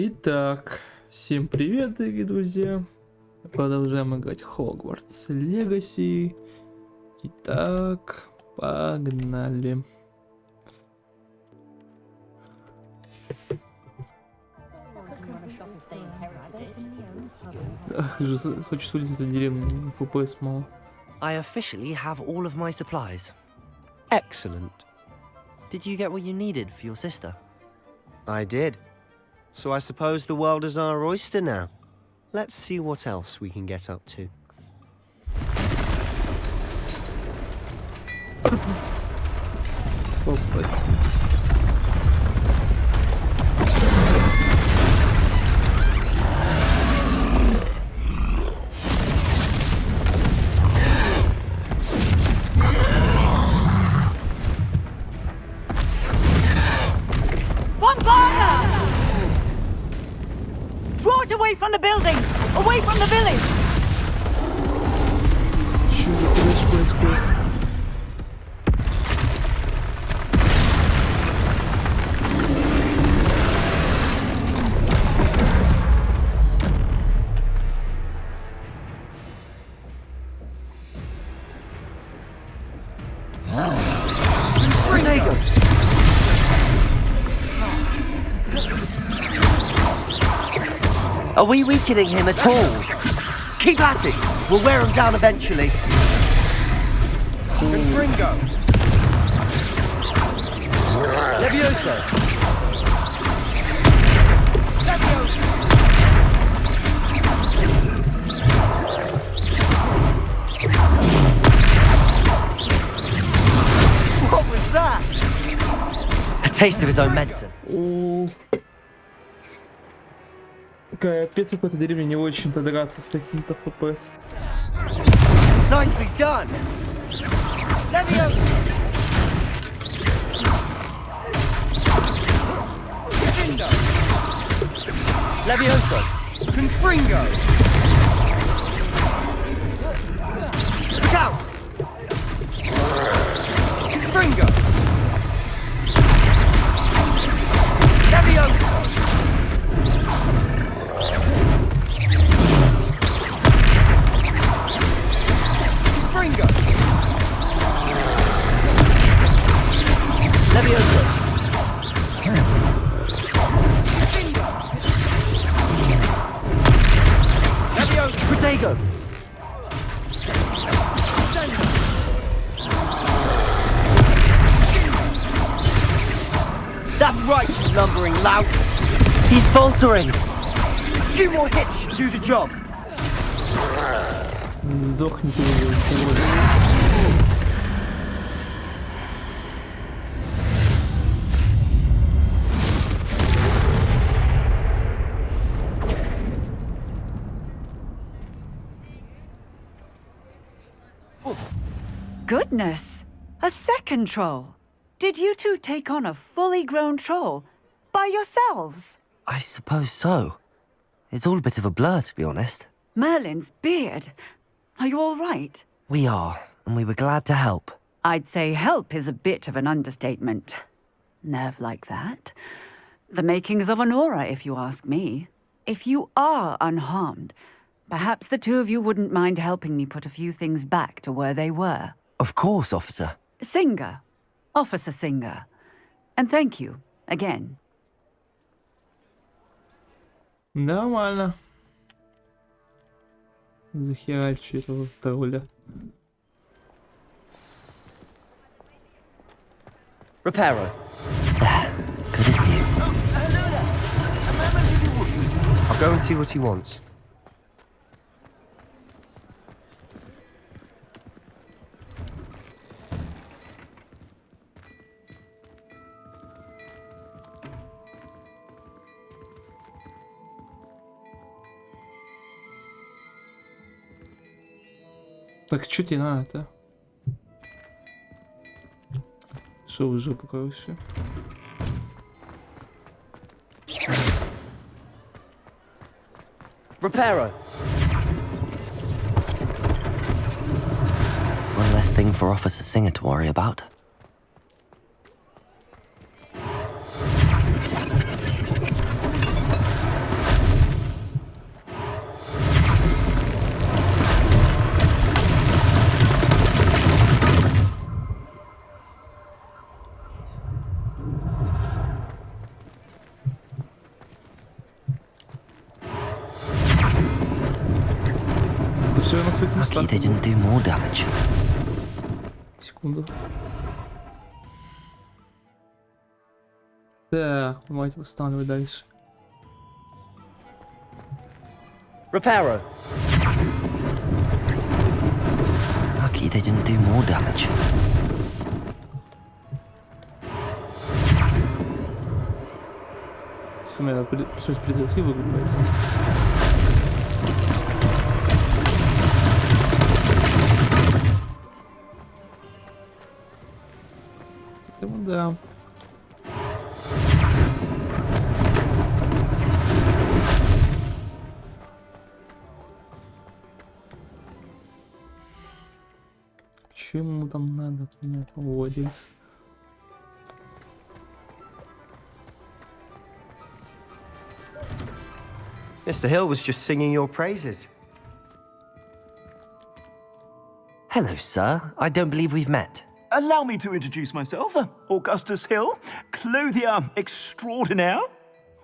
Итак, всем привет, дорогие друзья. Продолжаем играть Hogwarts Legacy. Итак, погнали. Ах, уже хочу свалить эту деревню, ППС мало. I officially have all of my supplies. Excellent. Did you get what you needed for your sister? I did. So I suppose the world is our oyster now. Let's see what else we can get up to. Draw it away from the buildings! Away from the village! Что здесь происходит? Are we weakening him at all? Keep at it! We'll wear him down eventually. Confringo! Levioso! What was that? A taste of his own medicine. Капец, в какой-то деревне не очень-то драться с таким-то ФПС. Nicely done! Levioso! Levioso! Confringo! Look out! Confringo! Levioso! Confringo! Levioso! Levioso! Protego! That's right, you lumbering lout! He's faltering! A few more hits should do the job! Сдохни ты уже. Goodness! A second troll! Did you two take on a fully grown troll? By yourselves? I suppose so. It's all a bit of a blur, to be honest. Merlin's beard! Are you all right? We are, and we were glad to help. I'd say help is a bit of an understatement. Nerve like that. The makings of an aura, if you ask me. If you are unharmed, perhaps the two of you wouldn't mind helping me put a few things back to where they were. Of course, officer. Singer. Officer Singer. And thank you, again. Нормально. Захерачу этого тролля. Reparo. There. Good as new. I'll go and see what he wants. Так, что тебе надо-то? Что в жопу, короче? Reparo. One less thing for Officer Singer to worry about. Все на своих Lucky местах. they didn't do more damage. Секунду. Так, мать, восстанавливай дальше. Reparo. Lucky they didn't do more damage. Мне надо пришлось призывать выиграть, поэтому. Поэтому да. Что ему там надо от меня, владелец? Mr. Hill was just singing your praises. Hello, sir. I don't believe we've met. Allow me to introduce myself, Augustus Hill, clothier extraordinaire.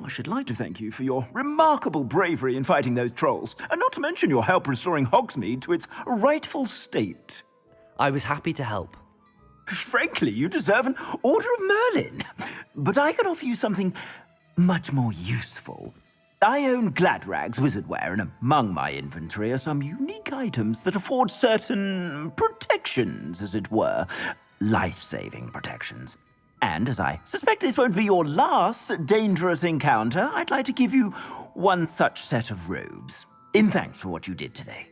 I should like to thank you for your remarkable bravery in fighting those trolls, and not to mention your help restoring Hogsmeade to its rightful state. I was happy to help. Frankly, you deserve an Order of Merlin. But I can offer you something much more useful. I own Gladrag's wizardware, and among my inventory are some unique items that afford certain protections, as it were. Life-saving protections. And as I suspect this won't be your last dangerous encounter, I'd like to give you one such set of robes, in thanks for what you did today.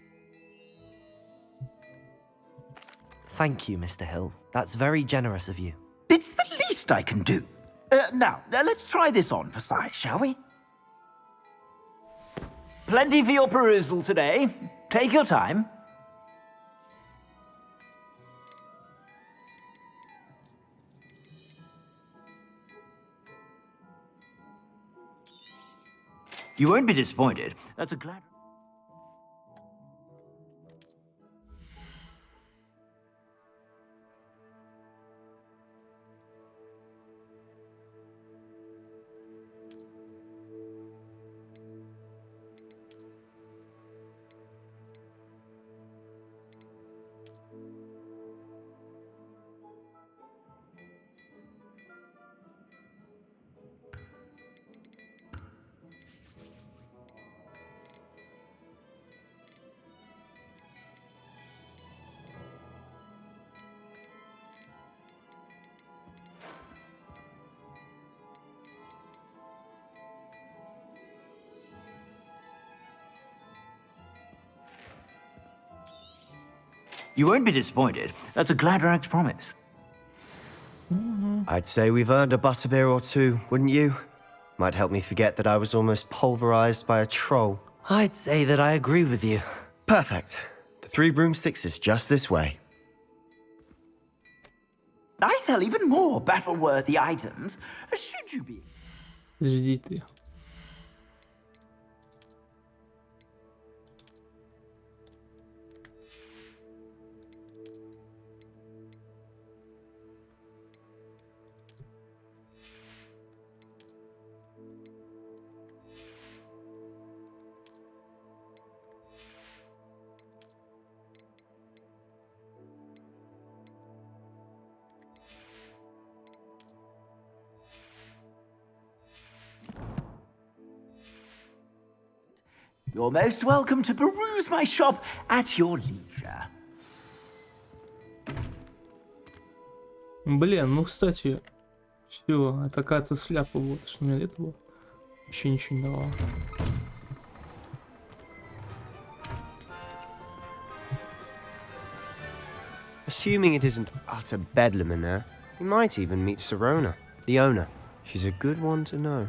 Thank you, Mr. Hill. That's very generous of you. It's the least I can do. Now, let's try this on for size, shall we? Plenty for your perusal today. Take your time. You won't be disappointed. That's a glad... You won't be disappointed. That's a Gladrag's promise. I'd say we've earned a butterbeer or two, wouldn't you? Might help me forget that I was almost pulverized by a troll. I'd say that I agree with you. Perfect. The 3 broomsticks is just this way. I sell even more battle-worthy items. Should you be... Жди ты. You're most welcome to peruse my shop at your leisure. Блин, ну кстати, все, это оказывается шляпа, вот что мне это было. Вообще ничего не давало. Assuming it isn't utter bedlam in there, we might even meet Serona, the owner. She's a good one to know.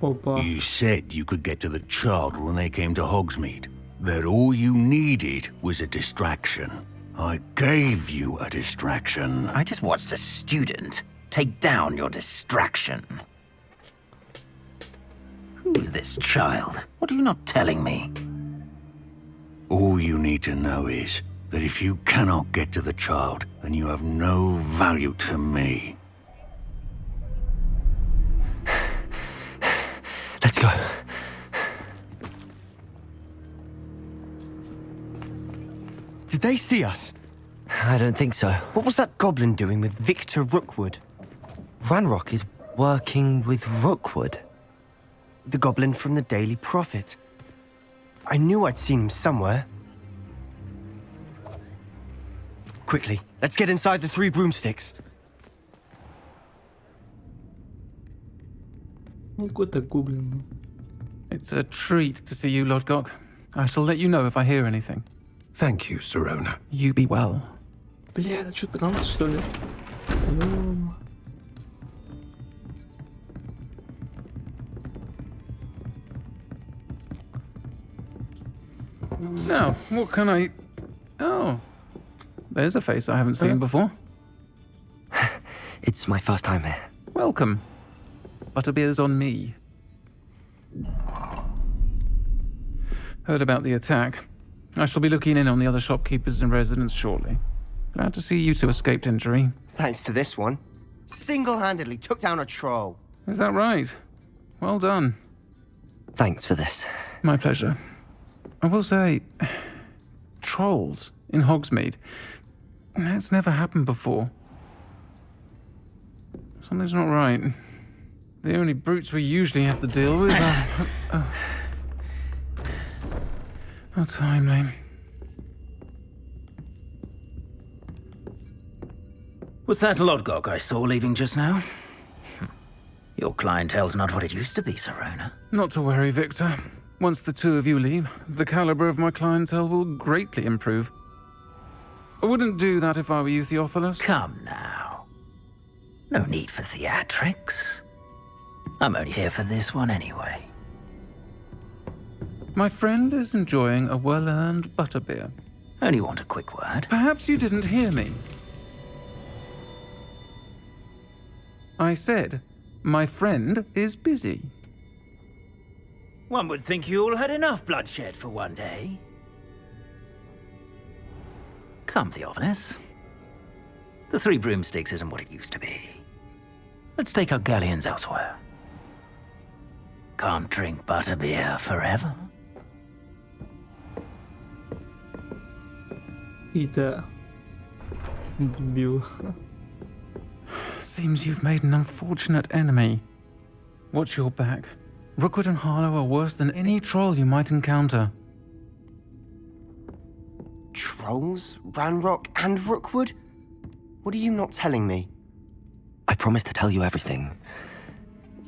Опа. You said you could get to the child when they came to Hogsmeade. That all you needed was a distraction. I gave you a distraction. I just watched a student take down your distraction. Who is this child? What are you not telling me? All you need to know is that if you cannot get to the child, then you have no value to me. Let's go. Did they see us? I don't think so. What was that goblin doing with Victor Rookwood? Ranrock is working with Rookwood. The goblin from the Daily Prophet. I knew I'd seen him somewhere. Quickly, let's get inside the 3 broomsticks. Ну, какой-то гоблин. It's a treat to see you, Lodgok. I shall let you know if I hear anything. Thank you, Sirona. You be well. Бля, это что, транс, что ли? Ё-мо. Now, what can I... Oh, there's a face I haven't seen before. It's my first time here. Welcome. Butterbeer's on me. Heard about the attack. I shall be looking in on the other shopkeepers and residents shortly. Glad to see you two escaped injury. Thanks to this one. Single-handedly took down a troll. Is that right? Well done. Thanks for this. My pleasure. I will say, trolls in Hogsmeade. That's never happened before. Something's not right. The only brutes we usually have to deal with are... How timely. Was that Lodgok I saw leaving just now? Your clientele's not what it used to be, Sirona. Not to worry, Victor. Once the two of you leave, the caliber of my clientele will greatly improve. I wouldn't do that if I were you, Theophilus. Come now. No need for theatrics. I'm only here for this one anyway. My friend is enjoying a well-earned butterbeer. Only want a quick word. Perhaps you didn't hear me. I said, my friend is busy. One would think you all had enough bloodshed for one day. Come, Theophilus. The 3 broomsticks isn't what it used to be. Let's take our galleons elsewhere. Can't drink butterbeer forever. Какие-то... дебилы. Seems you've made an unfortunate enemy. Watch your back. Rookwood and Harlow are worse than any troll you might encounter. Trolls? Ranrock and Rookwood? What are you not telling me? I promise to tell you everything,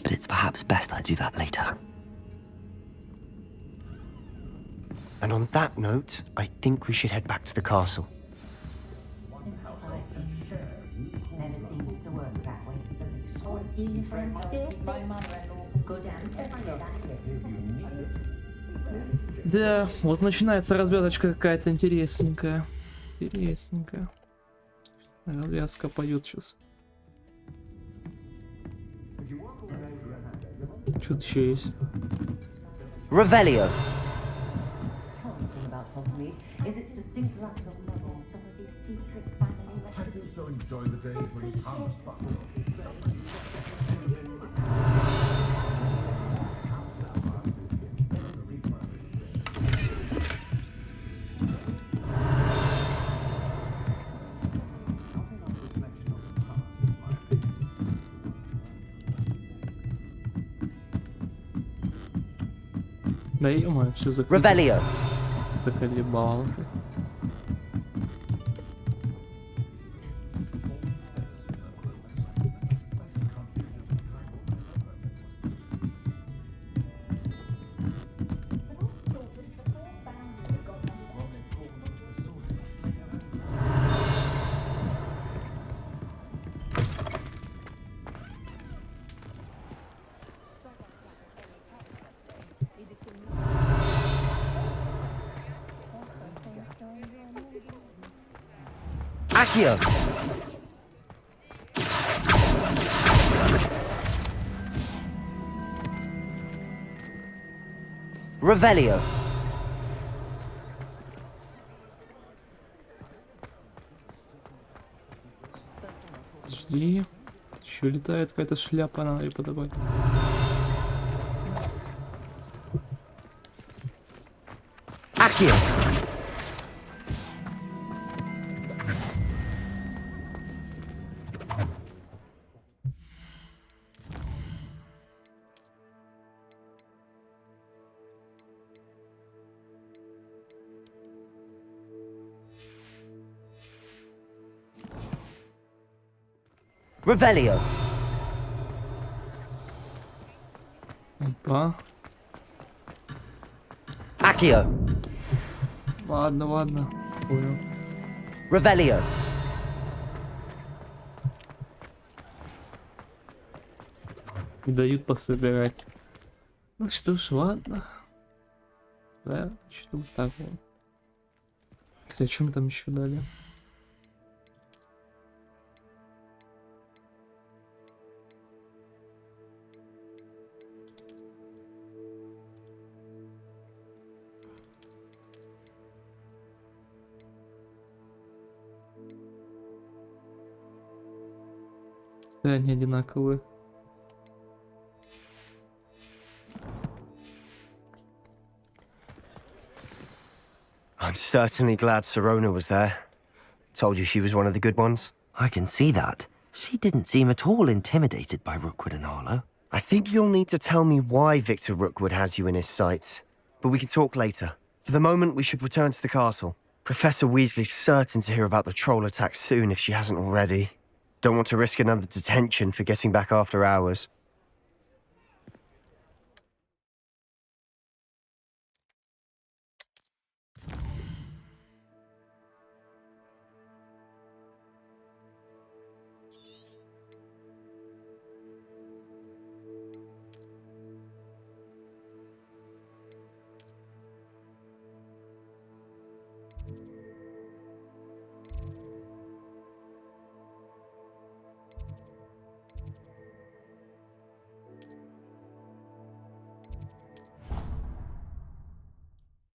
but it's perhaps best I do that later. And on that note, I think we should head back to the castle. Да, вот начинается развязочка какая-то интересненькая. Интересненькая. Развязка поет сейчас. Что-то еще есть. Revelio. Да ё-моё, все заколебало. Revelio. Заколебало. Accio. Revelio. Жди. Еще летает какая-то шляпа, надо ее подобрать. Accio. Revelio. Опа. Accio. Ладно, ладно. Понял. Revelio. Не дают пособирать. Ну что ж, ладно. Да, что вот так вот. Кстати, о чем там еще дали? Да, они одинаковые. I'm certainly glad Sirona was there. Told you she was one of the good ones. I can see that. She didn't seem at all intimidated by Rookwood and Harlow. I think you'll need to tell me why Victor Rookwood has you in his sights. But we can talk later. For the moment, we should return to the castle. Professor Weasley's certain to hear about the troll attack soon if she hasn't already. Don't want to risk another detention for getting back after hours.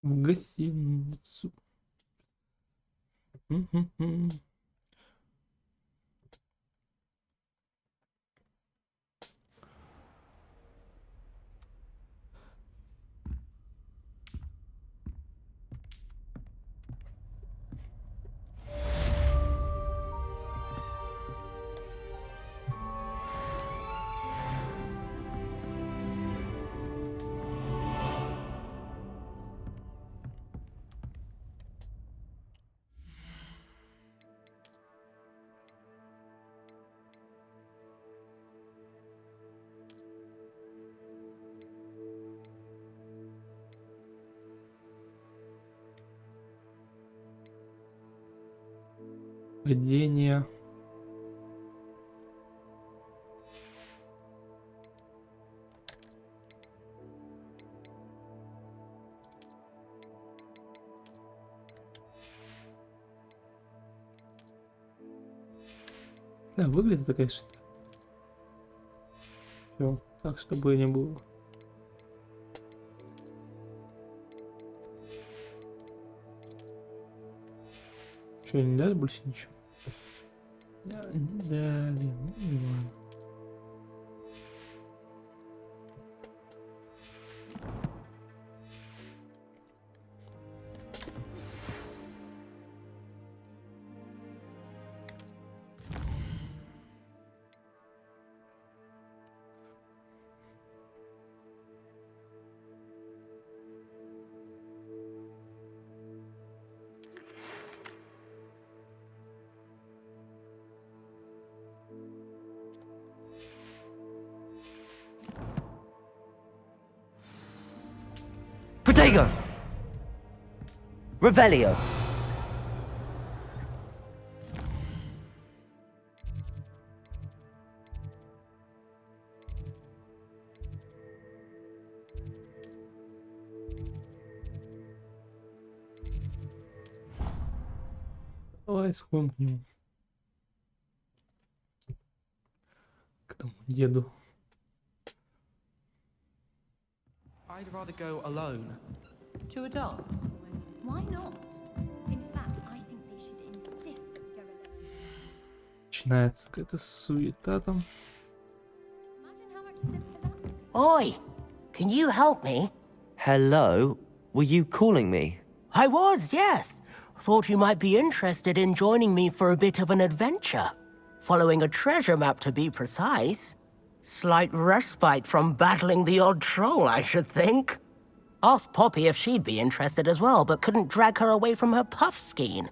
В гостиницу. Мгм. Падение. Да, выглядит такая что. Все, так чтобы не было. Что, не дали больше ничего? Да, не дали. Ну, не ладно. Protego. Revelio. Давай сходим к нему. К тому деду. rather go alone. To a dance? Why not? In fact, I think they should insist that we go alone. Начинается какая-то суета там. Imagine how much simpler that. Oi! Can you help me? Hello? Were you calling me? I was, yes. Thought you might be interested in joining me for a bit of an adventure. Following a treasure map, to be precise. Slight respite from battling the odd troll, I should think. Asked Poppy if she'd be interested as well, but couldn't drag her away from her puff skein.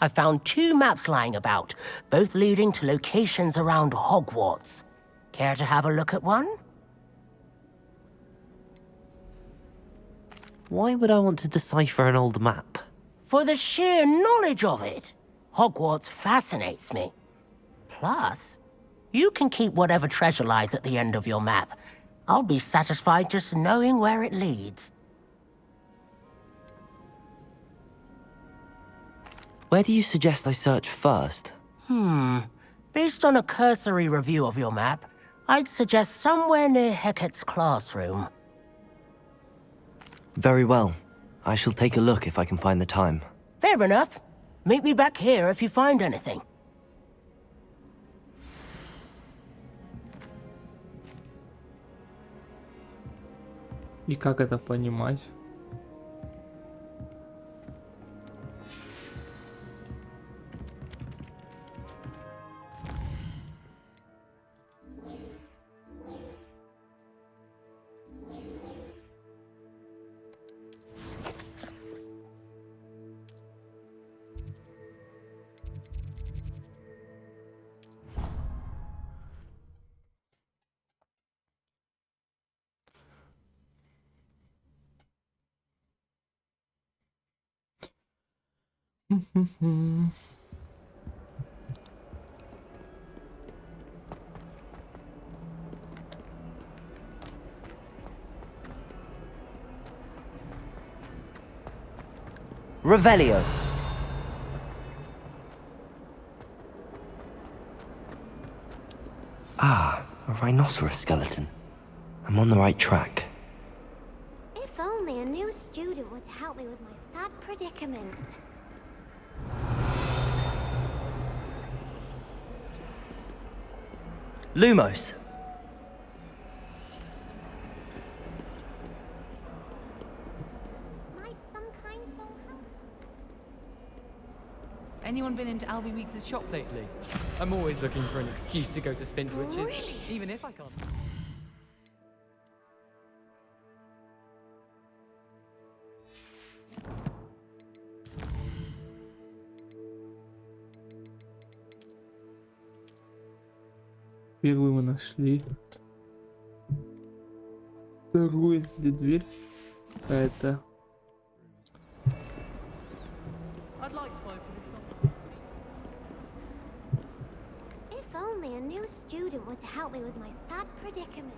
I found 2 maps lying about, both leading to locations around Hogwarts. Care to have a look at one? Why would I want to decipher an old map? For the sheer knowledge of it. Hogwarts fascinates me. Plus, you can keep whatever treasure lies at the end of your map. I'll be satisfied just knowing where it leads. Where do you suggest I search first? Based on a cursory review of your map, I'd suggest somewhere near Hecat's classroom. Very well. I shall take a look if I can find the time. Fair enough. Meet me back here if you find anything. И как это понимать? Revelio. Ah, a rhinoceros skeleton. I'm on the right track. If only a new student were to help me with my sad predicament. Lumos. Might some kind soul help? Anyone been into Albie Weeks' shop lately? I'm always looking for an excuse to go to Spintwitches, even if I can't. Первую мы нашли. Вторую, если дверь какая-то. If only a new student were to help me with my sad predicament.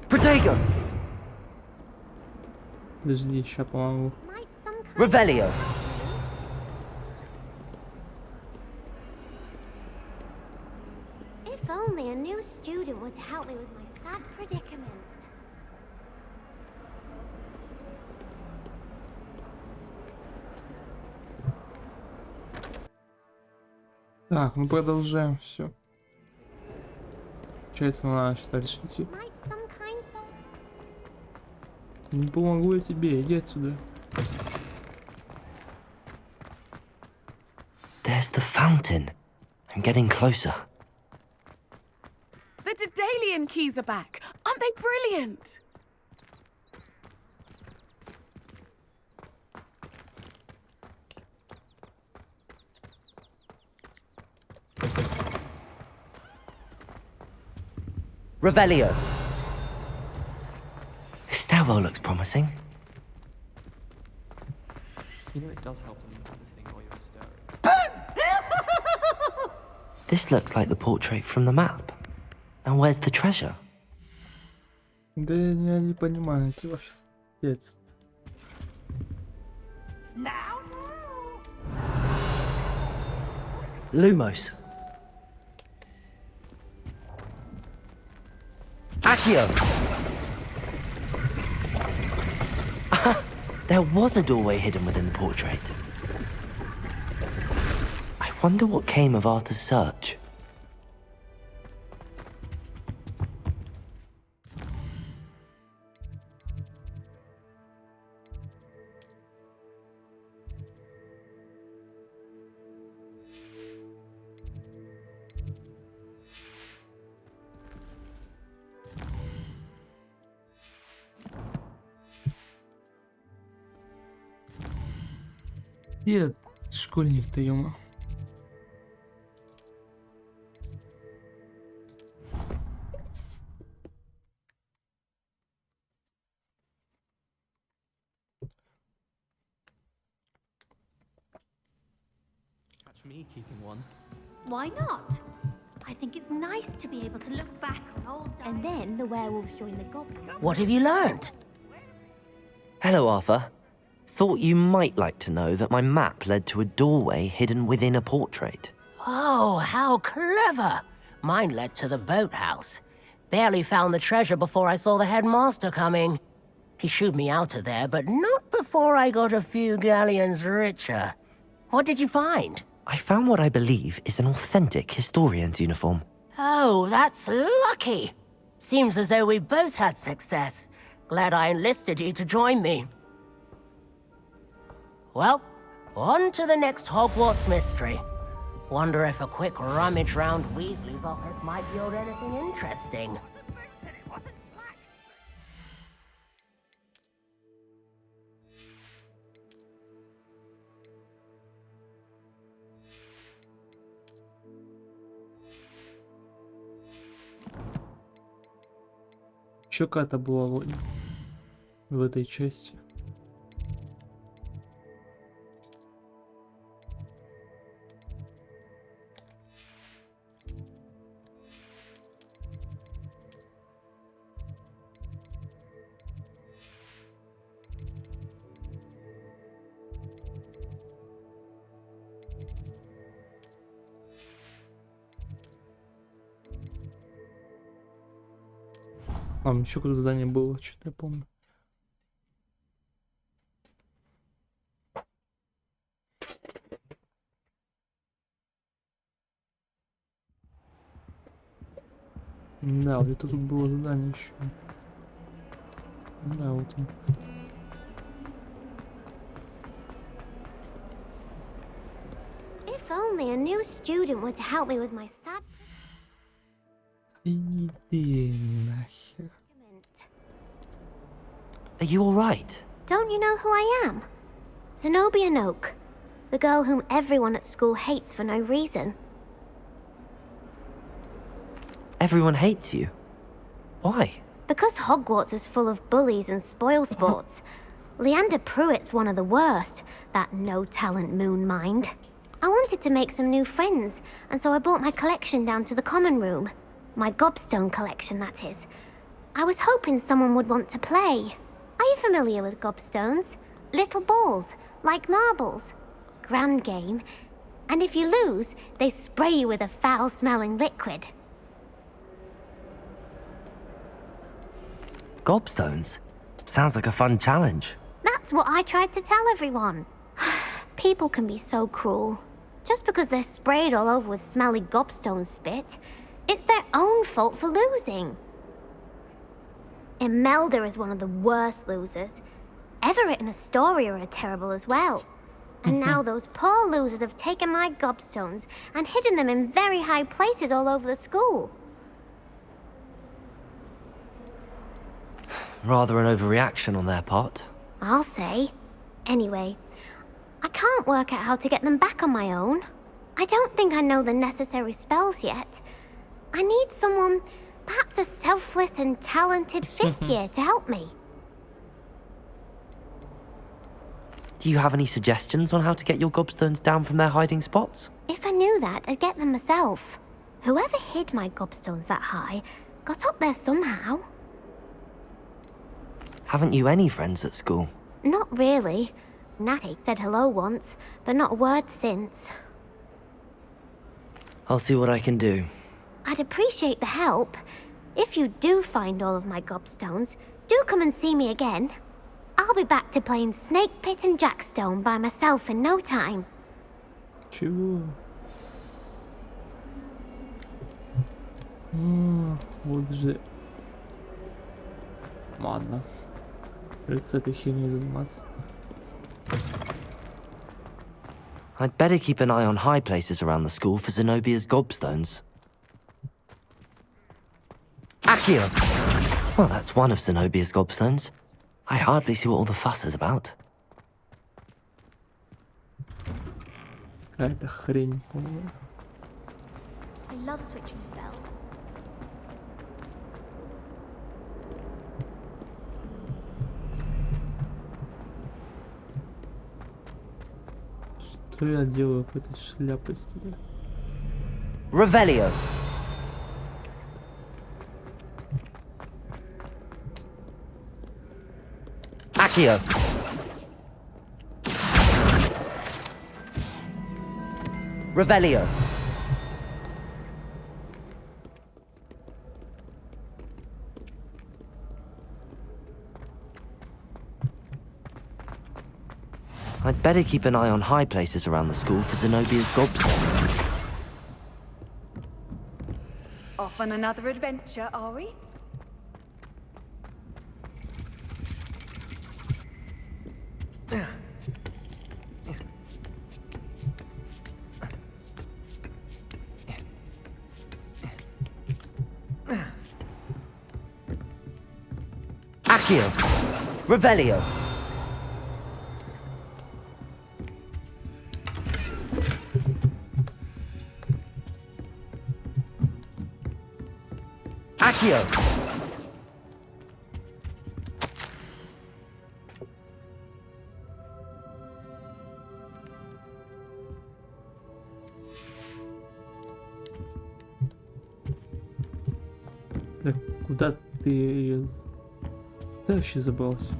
Protego. Подожди, сейчас помогу. Might some kind Revelio. If only a new student were to help me with my sad predicament. Так, ну продолжаем все. Получается, надо сейчас дальше идти. Might some kind soul. Не помогу я тебе, иди отсюда. There's the fountain. I'm getting closer. The Daedalian keys are back. Aren't they brilliant? Revelio. This stairwell looks promising. You know it does help to move the thing while you're stirring. This looks like the portrait from the map. Now where's the treasure? Да я не понимаю, эти ваши тексты. Lumos. Accio. There was a doorway hidden within the portrait. I wonder what came of Arthur's search. Где школьник-то, ё-моё? Catch me keeping one. Why not? I think it's nice to be able to look back on old days. And then the werewolves join the goblins. What have you learnt? Hello, Arthur. Thought you might like to know that my map led to a doorway hidden within a portrait. Oh, how clever! Mine led to the boathouse. Barely found the treasure before I saw the headmaster coming. He shooed me out of there, but not before I got a few galleons richer. What did you find? I found what I believe is an authentic historian's uniform. Oh, that's lucky. Seems as though we both had success. Glad I enlisted you to join me. Well, on to the next Hogwarts mystery. Wonder if a quick rummage round Weasley's office might yield anything interesting. Еще какая-то была в этой части. Там еще какое-то здание было, что-то я помню. Да, вот это тут было задание еще. Да, вот он. If only a new student were to help me with my sad Иди нахер. Are you alright? Don't you know who I am? Zenobia Noak, the girl whom everyone at school hates for no reason. Everyone hates you. Why? Because Hogwarts is full of bullies and spoil sports. Leander Pruitt's one of the worst, that no-talent moon mind. I wanted to make some new friends, and so I brought my collection down to the common room. My gobstone collection, that is. I was hoping someone would want to play. Are you familiar with gobstones? Little balls, like marbles. Grand game. And if you lose, they spray you with a foul-smelling liquid. Gobstones? Sounds like a fun challenge. That's what I tried to tell everyone. People can be so cruel. Just because they're sprayed all over with smelly gobstone spit, it's their own fault for losing. Imelda is one of the worst losers. Everett and Astoria are terrible as well. And now those poor losers have taken my gobstones and hidden them in very high places all over the school. Rather an overreaction on their part. I'll say. Anyway, I can't work out how to get them back on my own. I don't think I know the necessary spells yet. I need someone, perhaps a selfless and talented fifth year to help me. Do you have any suggestions on how to get your gobstones down from their hiding spots? If I knew that, I'd get them myself. Whoever hid my gobstones that high got up there somehow. Haven't you any friends at school? Not really. Natty said hello once, but not a word since. I'll see what I can do. I'd appreciate the help. If you do find all of my gobstones, do come and see me again. I'll be back to playing Snake Pit and Jackstone by myself in no time. Чего? О, вот же. Ладно. Придется этой херней заниматься. I'd better keep an eye on high places around the school for Zenobia's gobstones. Accio! Well, that's one of Zenobia's gobstones. I hardly see what all the fuss is about. Какая-то хрень, по-моему. I love switching spells. Что я делаю в этой шляпе с тебе? Revelio! Accio! Revelio! I'd better keep an eye on high places around the school for Zenobia's gobstones. Off on another adventure, are we? Accio! Revelio! Accio! Да куда ты... Ты вообще забрался?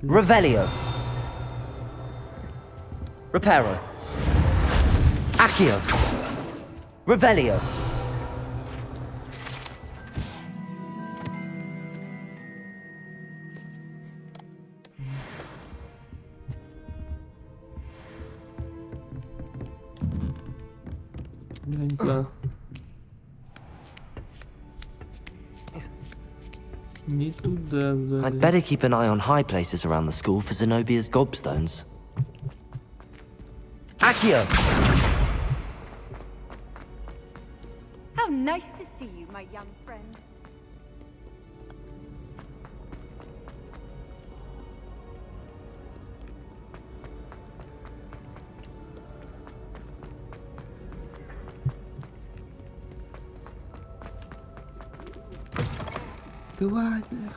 Revelio! Reparo! Accio! Revelio! Я не знаю. Не туда I'd better keep an eye on high places around the school for Zenobia's gobstones. Accio! How nice to see you, my young friend. Открывай, бля.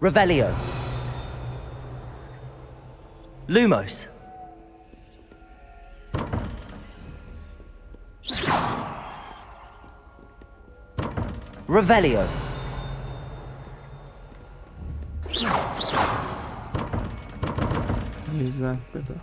Revelio! Lumos! Revelio! Не знаю, это.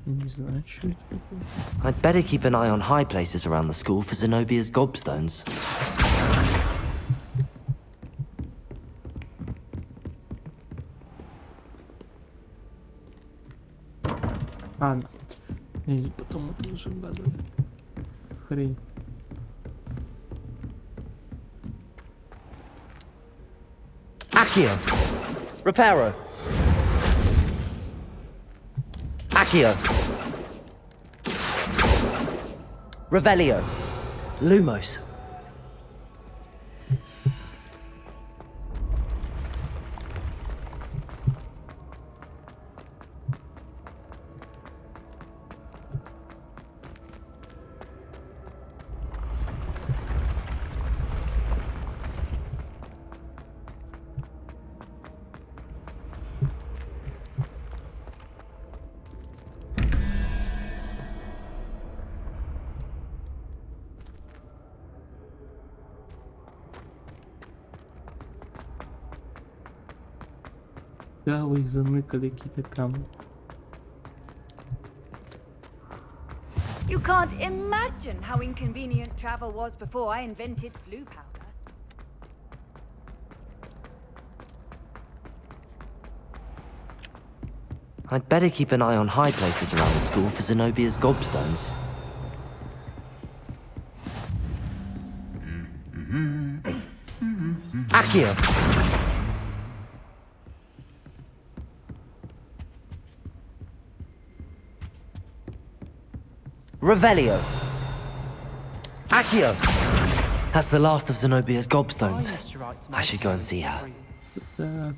Не знаю, что это такое. I'd better keep an eye on high places around the school for Zenobia's gobstones. Ладно. И потом это уже угадываю. Хрень. Accio! Reparo! Accio! Revelio! Lumos! Цікаво, їх заныкали какие-то камни. You can't imagine how inconvenient travel was before I invented flu powder. I'd better keep an eye on high places around the school for Zenobia's gobstones. Accio! Revelio! Accio! That's the last of Zenobia's gobstones. I should go and see her. Так.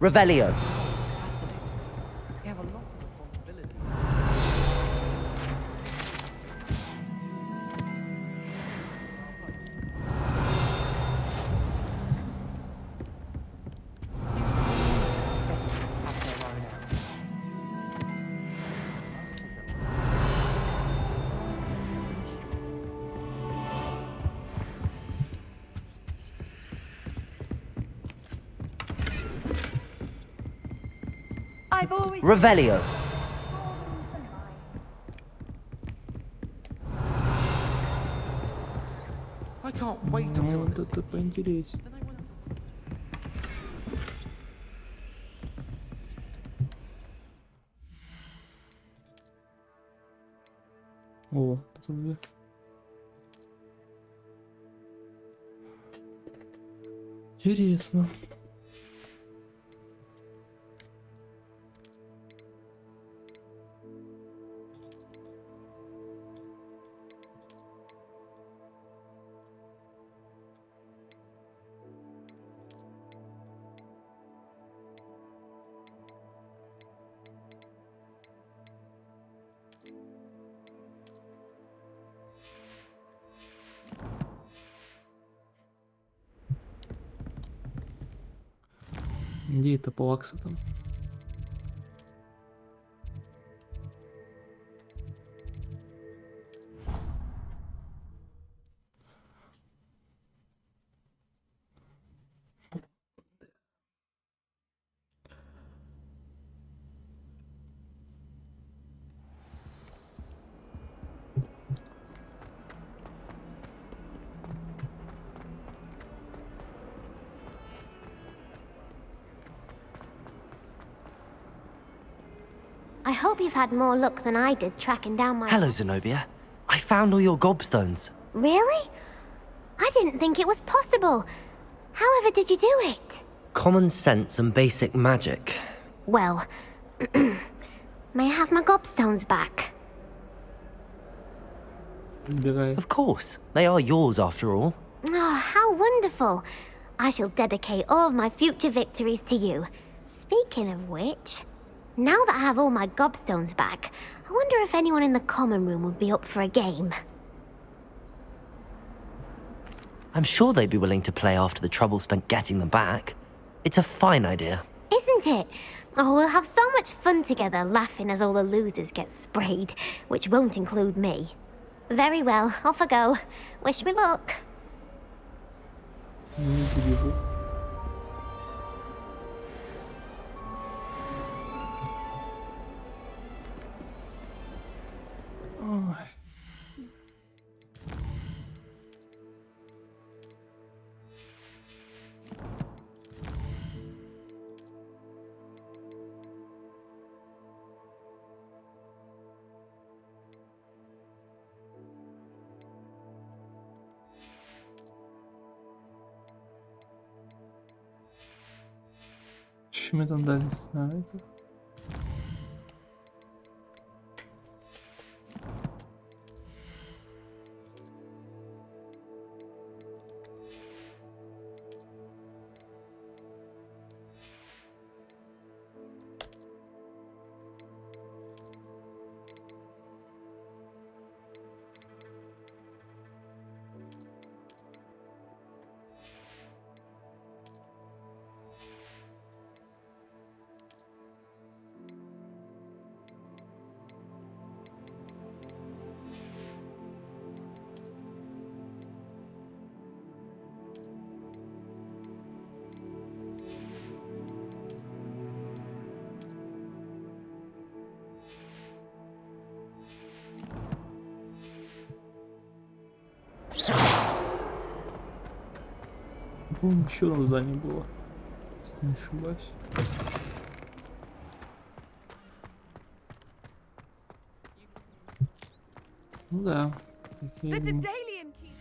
Revelio! We have a lot of responsibility. I've always Revelio! I can't wait until Вот I'm это поинтереснее. Then I want О, тут вверх. Интересно. Где это плакса там? I hope you've had more luck than I did tracking down my... Hello, Zenobia. I found all your gobstones. Really? I didn't think it was possible. However did you do it? Common sense and basic magic. Well, may I have my gobstones back? Убираю. Of course. They are yours after all. Oh, how wonderful. I shall dedicate all of my future victories to you. Speaking of which, now that I have all my gobstones back, I wonder if anyone in the common room would be up for a game. I'm sure they'd be willing to play after the trouble spent getting them back. It's a fine idea. Isn't it? Oh, we'll have so much fun together laughing as all the losers get sprayed, which won't include me. Very well, off I go. Wish me luck. Не побежу. Ой. Что мне там дали? А, это? По-моему, еще одно здание было. Если не ошибаюсь. Ну да. The Daedalian keys.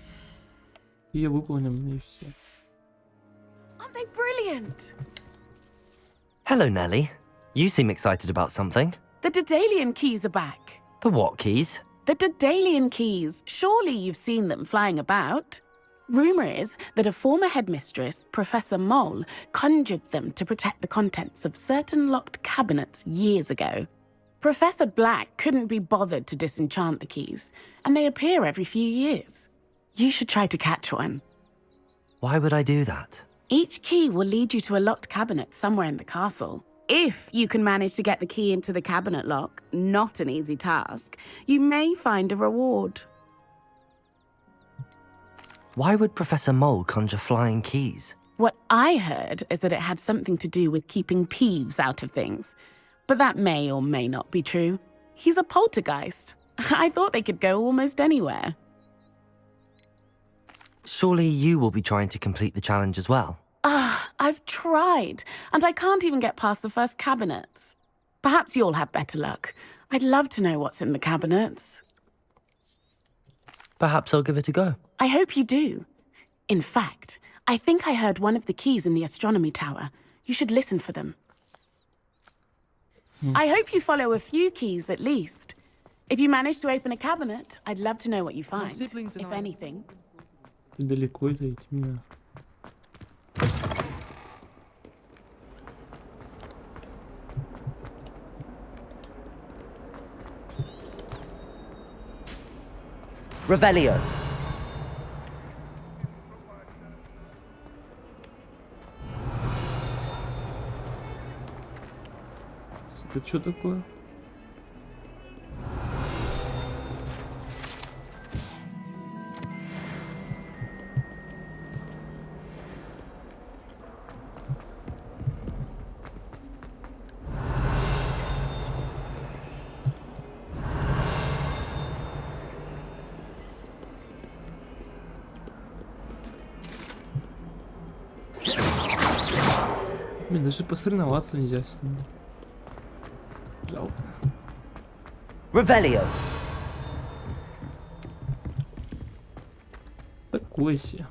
И выполнены и все. Aren't they brilliant? Hello, Nellie. You seem excited about something. The Daedalian keys are back. The what keys? The Daedalian keys. Surely you've seen them flying about. Rumour is that a former headmistress, Professor Mole, conjured them to protect the contents of certain locked cabinets years ago. Professor Black couldn't be bothered to disenchant the keys, and they appear every few years. You should try to catch one. Why would I do that? Each key will lead you to a locked cabinet somewhere in the castle. If you can manage to get the key into the cabinet lock, not an easy task, you may find a reward. Why would Professor Mole conjure flying keys? What I heard is that it had something to do with keeping Peeves out of things. But that may or may not be true. He's a poltergeist. I thought they could go almost anywhere. Surely you will be trying to complete the challenge as well. I've tried, and I can't even get past the first cabinets. Perhaps you'll have better luck. I'd love to know what's in the cabinets. Perhaps I'll give it a go. I hope you do. In fact, I think I heard one of the keys in the astronomy tower. You should listen for them. I hope you follow a few keys at least. If you manage to open a cabinet, I'd love to know what you find, if anything. Ты далеко это от меня. Revelio. Это что такое? Блин, даже посоревноваться нельзя с ним. Жалко. Revelio. Такой себе.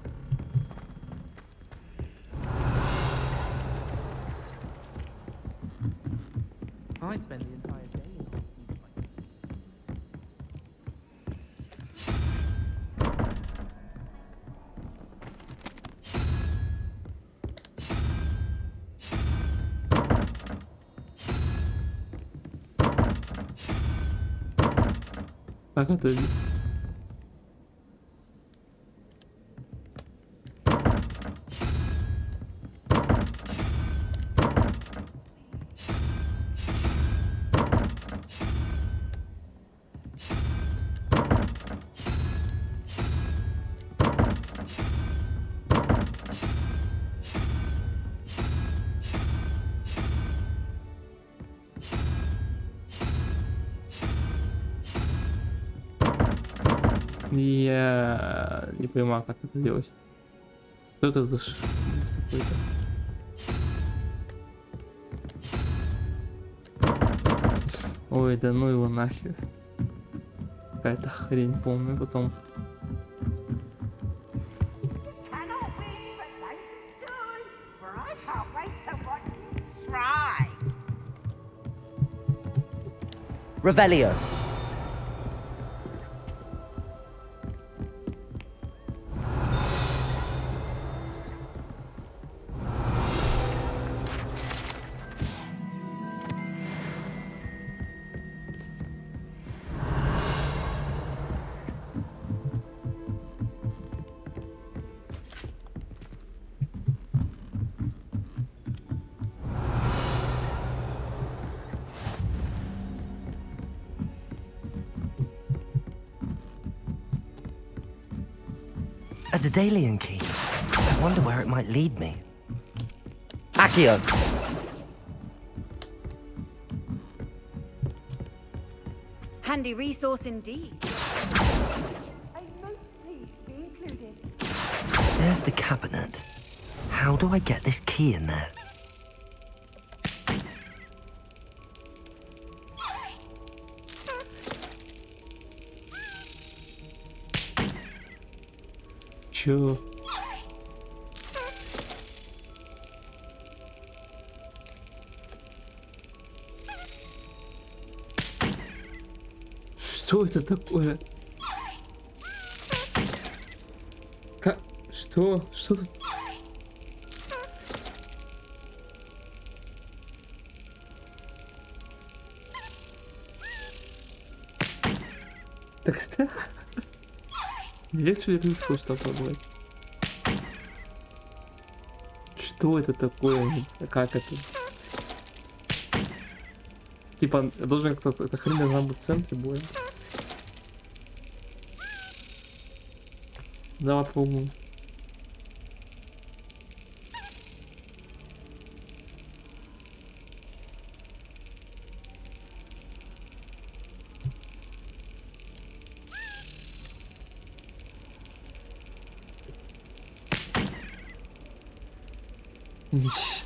I spend the entire day in Как это? Я не понимаю, как это делать. Что это за какой-то? Ой, да ну его нахер. Какая-то хрень полная потом. Revelio. A Daedalian key. I wonder where it might lead me. Accio. Handy resource indeed. There's the cabinet. How do I get this key in there? Чё? Что это такое? Что? Что тут? Так что? Есть ли ручку что пробовать? Что это такое? Как это? Типа, должен кто-то... Эта хрень должна быть в центре боя. Давай попробуем. Ищ.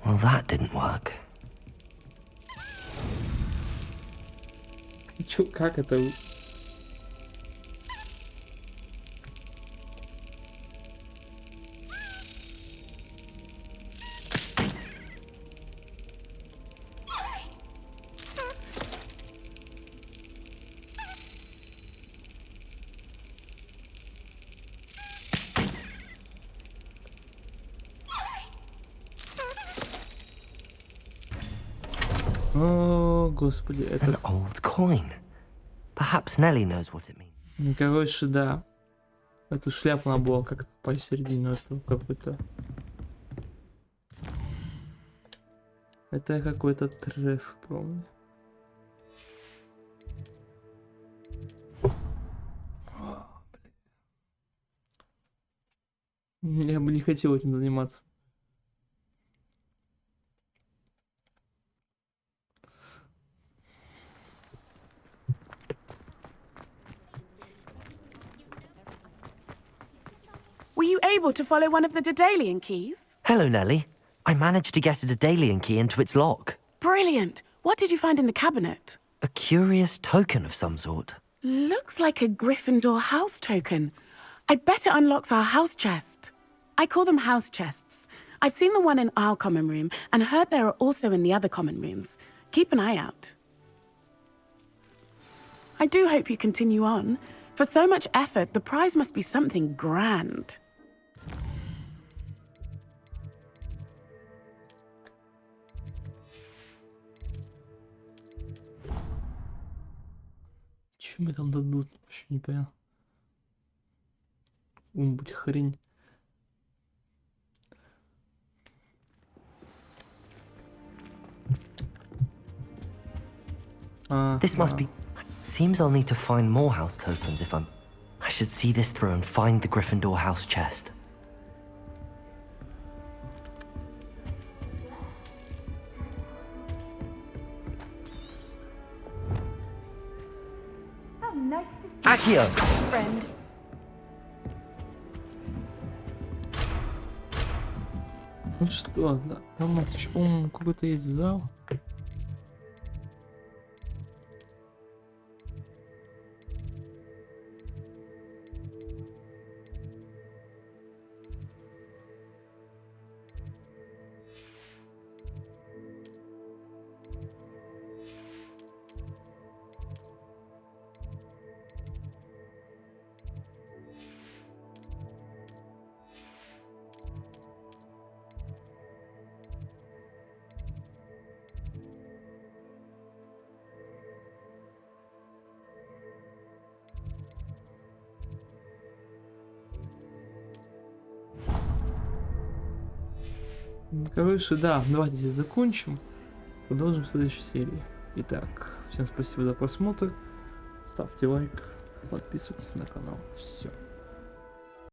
Well, that didn't work. Чё, как это? О, господи, это... An old coin. Perhaps Nellie knows what it means. Короче, да. Эту шляпу надо было как-то посередине этого какой-то. Это какой-то трэш, помню. Я бы не хотел этим заниматься. Were you able to follow one of the Daedalian keys? Hello, Nellie. I managed to get a Daedalian key into its lock. Brilliant. What did you find in the cabinet? A curious token of some sort. Looks like a Gryffindor house token. I bet it unlocks our house chest. I call them house chests. I've seen the one in our common room and heard there are also in the other common rooms. Keep an eye out. I do hope you continue on. For so much effort, the prize must be something grand. Что мне там дадут? Вообще не понял. Будь хрень. This must be... Seems I'll need to find more house tokens if I'm... I should see this through and find the Gryffindor house chest. How nice to Accio! see you, friend. Ну что, да, там у нас еще, по-моему, какой-то есть зал. Короче, да, давайте здесь закончим. Продолжим в следующей серии. Итак, всем спасибо за просмотр. Ставьте лайк. подписывайтесь на канал. Все.